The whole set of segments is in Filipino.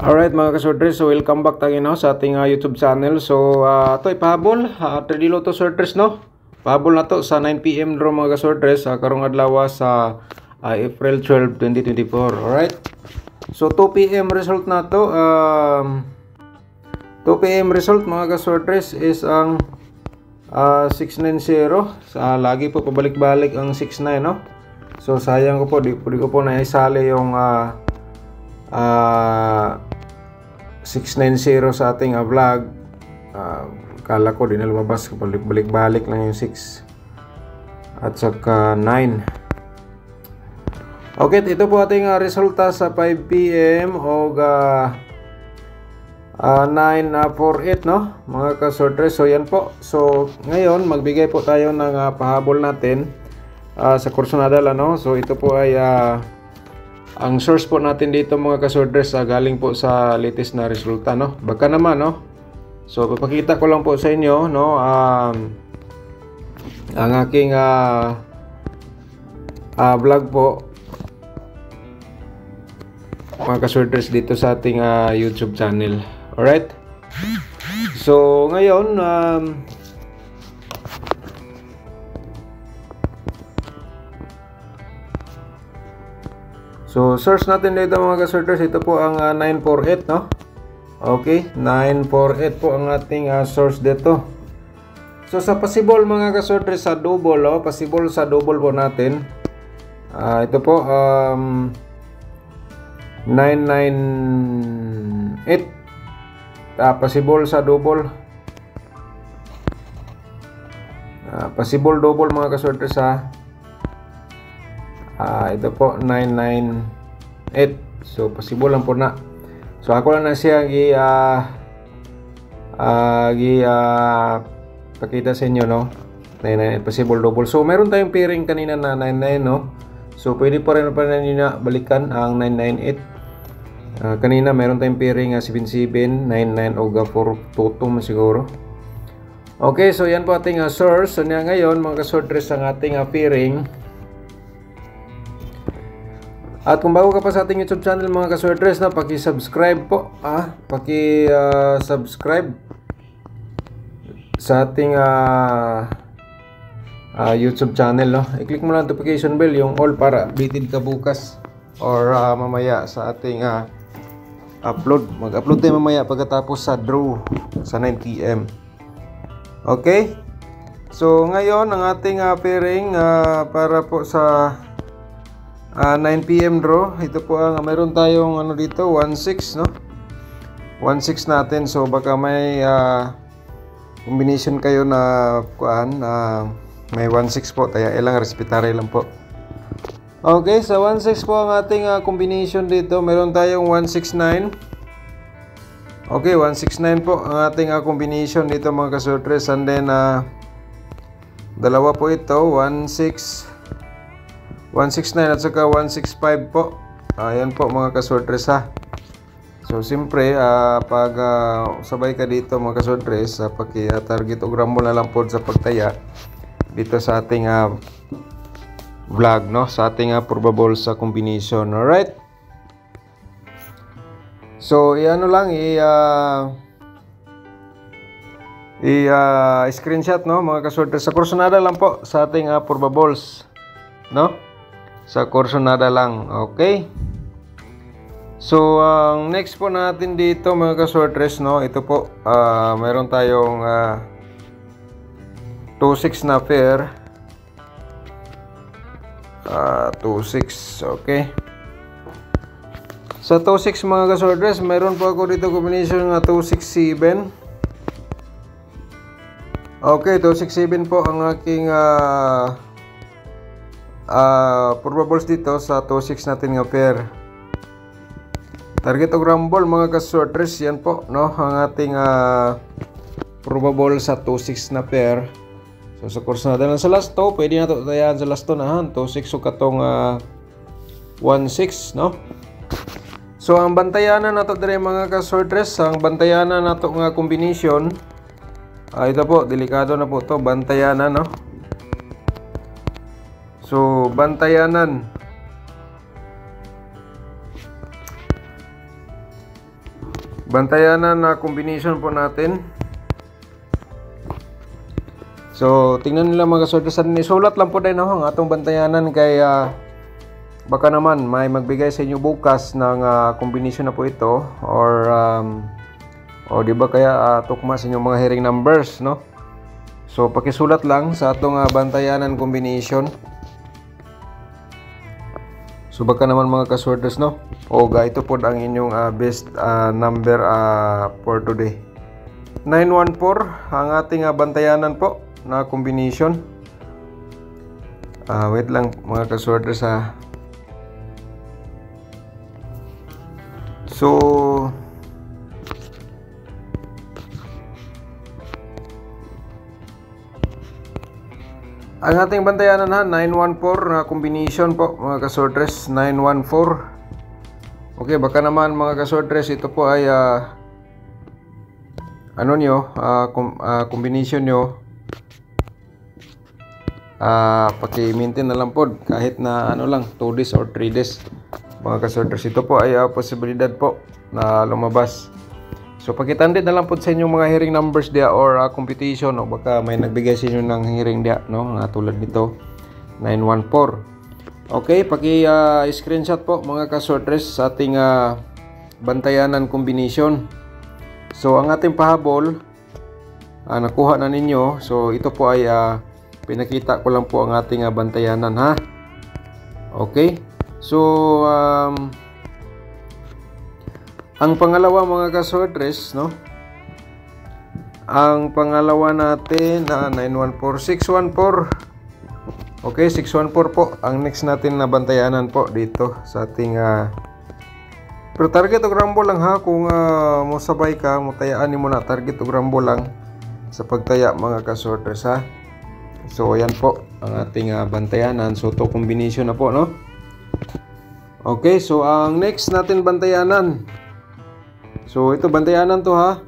Alright mga kasortres, so welcome back tayo no, sa ating YouTube channel. So ito ay pahabol, 3 to sortres no. Pahabol na to sa 9 PM draw mga kasortres, karong adlaw sa April 12, 2024. Alright. So 2 PM result na to. 2 PM result mga kasortres is ang 690. Lagi po pabalik-balik ang 69 no. So sayang ko po, di ko po naisali yung 690 sa ating vlog. Kala ko di na lumabas, balik-balik lang yung 6 at saka 9. Okay, ito po ating resulta sa 5 PM o 948 no mga kasortres. So yan po. So ngayon magbigay po tayo ng pahabol natin sa kurso nadala no. So ito po ay ang source po natin dito mga kasortres galing po sa latest na resulta no. Baka naman no. So papakita ko lang po sa inyo no ang aking vlog po mga kasortres dito sa ating YouTube channel. Alright. So ngayon so source natin dito mga kasortres, ito po ang 948 no. Okay, 948 po ang ating source dito. So sa possible mga kasortres sa double possible sa double po natin. Ito po 998 possible sa double. Possible double mga kasortres ito po 998. So possible lang po na. So ako lang na siya pakita sa inyo no. 998 possible double. So meron tayong pairing kanina na 99 no. So pwede pa rin na balikan ang 998. Kanina meron tayong pairing 77, 99 o 422 siguro. Okay, so yan po ating source. So ngayon mga kasortres ang ating pairing. At kung bago ka pa sa ating YouTube channel mga kasortres na paki-subscribe po, paki-subscribe sa ating YouTube channel no. I-click mo lang notification bell yung all para updated ka bukas or mamaya sa ating upload. Mag-upload tayo mamaya pagkatapos sa draw sa 9 PM. Okay? So ngayon ang ating pairing para po sa 9 PM draw, ito po ang meron tayong dito 16 no. 16 natin. So baka may combination kayo na may 16 po, kaya ilang respetare lang po. Okay, sa 16 po ang ating combination dito. Meron tayong 169. Okay, 169 po ang ating combination dito mga kasortres. And then dalawa po ito, 169 at saka 165 po. Ayan po mga kasortres So siyempre pag sabay ka dito mga kasortres, paki-target o gramo na lang po sa pagtaya dito sa ating vlog no, sa ating probable sa combination. Alright. So iano lang screenshot no mga kasortres. Sa kursonada lang po sa ating probables no. Sa kursonada lang. Okay. So ang next po natin dito mga kasortres no, ito po meron tayong 26 na pair. 26. Okay. Sa 26 mga kasortres, meron po ako dito combination ng 267. Okay, 267 po ang aking probables dito sa 26 natin nga pair. Target o rumble mga kasortres, yan po no ang ating probable sa 26 na pair. So sa course natin sa last to, pwede na ito tayan sa last to na 26 o katong 16 no. So ang bantayanan nato dire mga kasortres, ang bantayanan nato nga combination ito po, delikado na po to, bantayanan no. So bantayanan bantayanan na combination po natin. So, tingnan nila mga kasorters. Isulat lang po din ang atong bantayanan kay baka naman may magbigay sa inyo bukas ng combination na po ito or o di ba kaya tukma sa inyong mga hearing numbers, no? So, pakisulat lang sa atong bantayanan combination. So, baka naman mga kasorters, no? O ito po ang inyong best number for today. 914 ang ating bantayanan po na combination. Wait lang mga kasorters ha. So ang ating bantayanan ha, 914 na combination po mga kasorters, 914. Okay, baka naman mga kasorters ito po ay ano nyo, combination nyo, paki-maintain na lang po kahit na ano lang 2 days or 3 days mga kasorters. Ito po ay posibilidad po na lumabas. So pakitandit na lang po sa inyong mga hearing numbers dia or competition, o baka may nagbigay sa inyo ng hearing dia, no, tulad nito 914. Okay, paki-screenshot po mga kasorters sa ating bantayanan combination. So ang ating pahabol nakuha na ninyo. So ito po ay pinakita ko lang po ang ating bantayanan ha. Okay. So ang pangalawa mga kasorters, no? Ang pangalawa natin 914614. Okay, 614 po ang next natin na bantayanan po dito sa ating pero target og rambo lang ha, kung mo sabay ka, mo tayaan nimo na target og rambo lang sa pagtaya mga kasorters ha. So ayan po ang ating bantayanan. So to combination na po, no? Okay, so ang next natin bantayanan. So ito bantayanan to ha.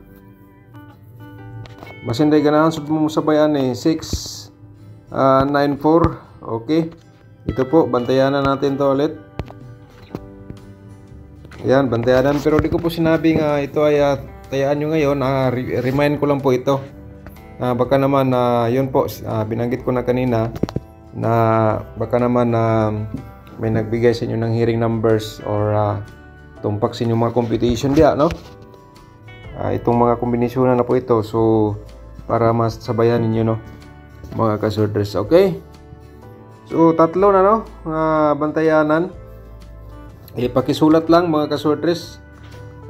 Masinday ganahan sud mo sabayan 694. Okay. Ito po bantayanan natin to ulit. Ayan, bantayanan, pero di ko po sinabing ito ay tayaan nyo ngayon. Remind ko lang po ito. Baka naman yun po, binanggit ko na kanina na baka naman may nagbigay sa inyo ng hearing numbers or tumpak sa inyo mga competition dia, no? Itong mga kombinasyon na po ito. So para mas sabayan ninyo, no, mga kasorters. Okay, so tatlo na, no, bantayanan. Pakisulat lang mga kasorters.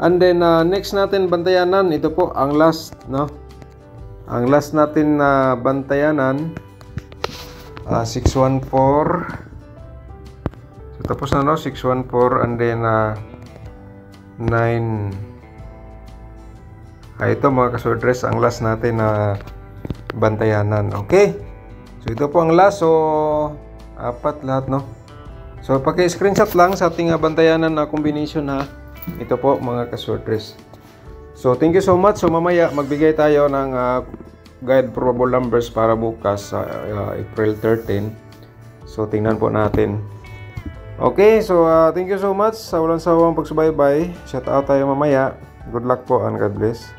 And then next natin bantayanan, ito po ang last, no, ang last natin na bantayanan 614. So tapos na, no, 614 and then 9. Ito mga kasorters ang last natin na bantayanan. Okay, so ito po ang last. So apat lahat, no. So paki-screenshot lang sa ating bantayanan na combination ha. Ito po mga kasorters. So thank you so much. So mamaya magbigay tayo ng guide probable numbers para bukas sa April 13. So tingnan po natin. Okay, so thank you so much sa walang sawang pagsubaybay. Shout out tayo mamaya. Good luck po and God bless.